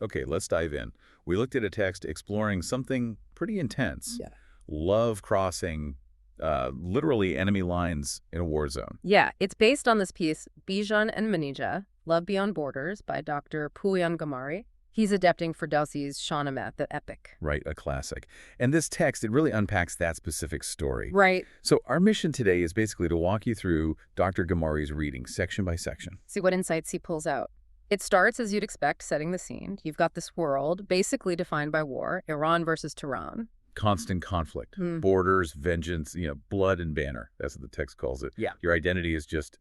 Okay, let's dive in. We looked at a text exploring something pretty intense. Yeah. Love crossing literally enemy lines in a war zone. Yeah, it's based on this piece, Bijan and Manijeh, Love Beyond Borders by Dr. Pooyan Ghamari. He's adapting Ferdowsi's Shahnameh, the epic. Right, a classic. And this text, it really unpacks that specific story. Right. So our mission today is basically to walk you through Dr. Ghamari's reading, section by section. See what insights he pulls out. It starts, as you'd expect, setting the scene. You've got this world basically defined by war, Iran versus Turan. Constant conflict, borders, vengeance, blood and banner. That's what the text calls it. Yeah. Your identity is just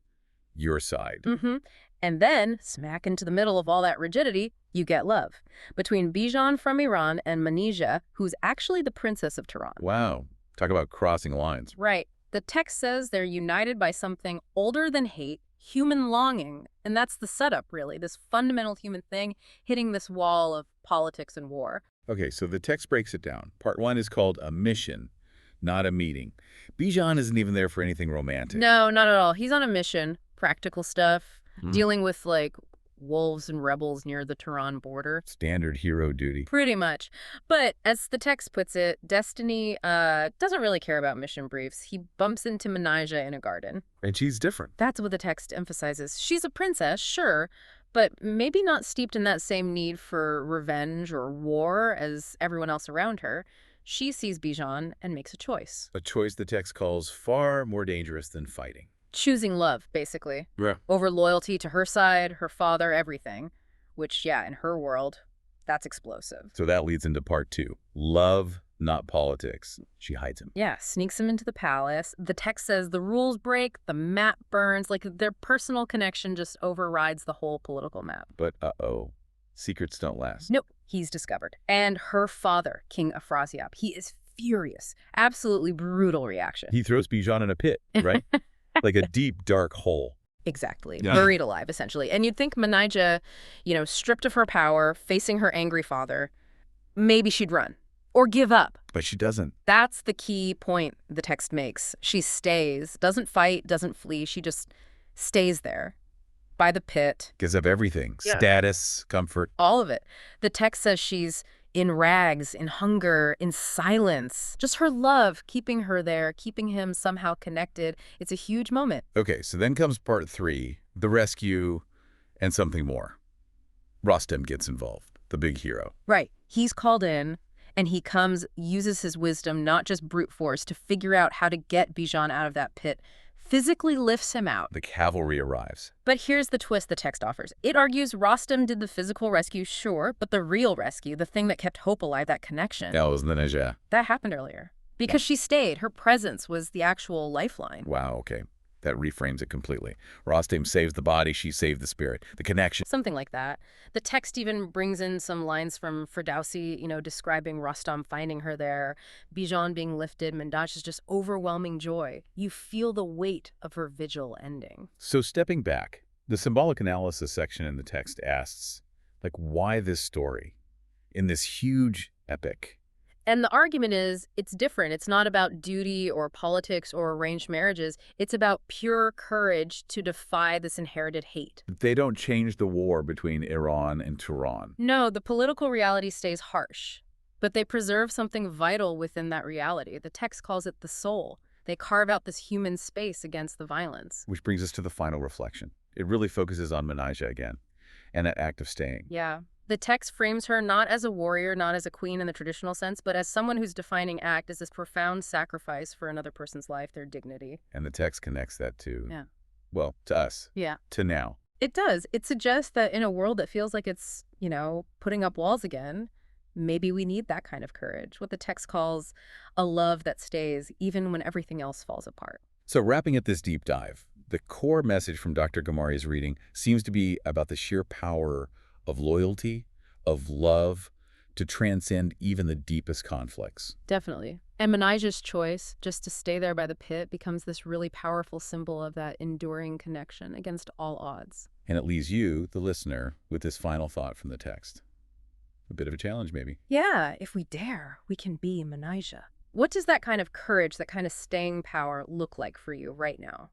your side. And then, smack into the middle of all that rigidity, you get love. Between Bijan from Iran and Manijeh, who's actually the princess of Turan. Wow. Talk about crossing lines. Right. The text says they're united by something older than hate, human longing. And that's the setup, really, this fundamental human thing hitting this wall of politics and war. Okay, so the text breaks it down. Part 1 is called a mission, not a meeting. Bijan isn't even there for anything romantic. No, not at all. He's on a mission, practical stuff, dealing with, wolves and rebels near the Turan border. Standard hero duty. Pretty much. But as the text puts it, Destiny doesn't really care about mission briefs. He bumps into Manijeh in a garden. And she's different. That's what the text emphasizes. She's a princess, sure, but maybe not steeped in that same need for revenge or war as everyone else around her. She sees Bijan and makes a choice. A choice the text calls far more dangerous than fighting. Choosing love, basically. Yeah. Over loyalty to her side, her father, everything. Which, yeah, in her world, that's explosive. So that leads into part 2. Love, not politics. She hides him. Yeah, sneaks him into the palace. The text says the rules break, the map burns, their personal connection just overrides the whole political map. But uh-oh, secrets don't last. Nope, he's discovered. And her father, King Afrasiab, he is furious. Absolutely brutal reaction. He throws Bijan in a pit, right? Like a deep, dark hole. Exactly. Yeah. Buried alive, essentially. And you'd think Manijeh, stripped of her power, facing her angry father, maybe she'd run. Or give up. But she doesn't. That's the key point the text makes. She stays, doesn't fight, doesn't flee. She just stays there by the pit. Gives up everything. Yeah. Status, comfort. All of it. The text says she's in rags, in hunger, in silence. Just her love, keeping her there, keeping him somehow connected. It's a huge moment. Okay, so then comes part 3, the rescue, and something more. Rostam gets involved, the big hero. Right. He's called in. And he comes, uses his wisdom, not just brute force, to figure out how to get Bijan out of that pit, physically lifts him out. The cavalry arrives. But here's the twist the text offers. It argues Rostam did the physical rescue, sure, but the real rescue, the thing that kept hope alive, that connection, That was Manijeh. that happened earlier. Because she stayed. Her presence was the actual lifeline. Wow, okay. That reframes it completely. Rostam saves the body, she saved the spirit. The connection. Something like that. The text even brings in some lines from Ferdowsi, describing Rostam finding her there, Bijan being lifted, Manijeh's just overwhelming joy. You feel the weight of her vigil ending. So stepping back, the symbolic analysis section in the text asks, why this story in this huge epic? And the argument is, it's different. It's not about duty or politics or arranged marriages. It's about pure courage to defy this inherited hate. They don't change the war between Iran and Turan. No, the political reality stays harsh, but they preserve something vital within that reality. The text calls it the soul. They carve out this human space against the violence. Which brings us to the final reflection. It really focuses on Manijeh again, and that act of staying. Yeah. The text frames her not as a warrior, not as a queen in the traditional sense, but as someone whose defining act is this profound sacrifice for another person's life, their dignity. And the text connects that to, Yeah. well, to us. Yeah. To now. It does. It suggests that in a world that feels like it's, putting up walls again, maybe we need that kind of courage, what the text calls a love that stays even when everything else falls apart. So wrapping up this deep dive, the core message from Dr. Ghamari's reading seems to be about the sheer power of loyalty, of love, to transcend even the deepest conflicts. Definitely. And Manijeh's choice, just to stay there by the pit, becomes this really powerful symbol of that enduring connection against all odds. And it leaves you, the listener, with this final thought from the text. A bit of a challenge, maybe. Yeah, if we dare, we can be Manijeh. What does that kind of courage, that kind of staying power look like for you right now?